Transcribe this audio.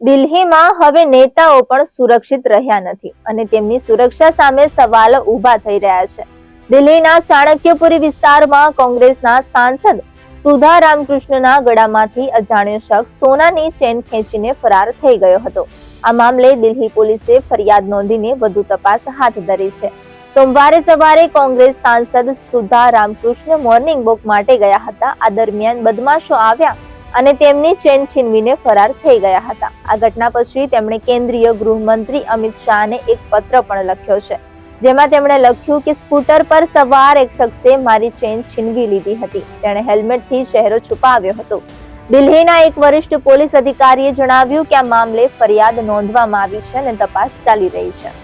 દિલ્હીમાં હવે નેતાઓ પણ સુરક્ષિત રહ્યા નથી અને તેમની સુરક્ષા સામે સવાલો ઊભા થઈ રહ્યા છે. દિલ્હીના ચાણક્યપુરી વિસ્તારમાં કોંગ્રેસના સાંસદ સુધા રામકૃષ્ણના ગળામાંથી અજાણ્યો શખ્સ સોનાની ચેન ખેંચીને ફરાર થઈ ગયો હતો. આ મામલે દિલ્હી પોલીસે ફરિયાદ નોંધીને વધુ તપાસ હાથ ધરી છે. સોમવારે સવારે કોંગ્રેસ સાંસદ સુધા રામકૃષ્ણ મોર્નિંગ વોક માટે ગયા હતા. આ દરમિયાન બદમાશો આવ્યા અને તેમની ચેન છીનવીને ફરાર થઈ ગયા હતા. આ ઘટના પછી તેમણે કેન્દ્રીય ગૃહમંત્રી અમિત શાહને એક પત્ર પણ લખ્યો છે, જેમાં તેમણે લખ્યું કે સ્કૂટર પર સવાર એક શખ્સે મારી ચેન છીનવી લીધી હતી. તેણે હેલ્મેટથી ચહેરો છુપાવ્યો હતો. દિલ્હીના એક વરિષ્ઠ પોલીસ અધિકારીએ જણાવ્યું કે આ મામલે ફરિયાદ નોંધવામાં આવી છે અને તપાસ ચાલી રહી છે.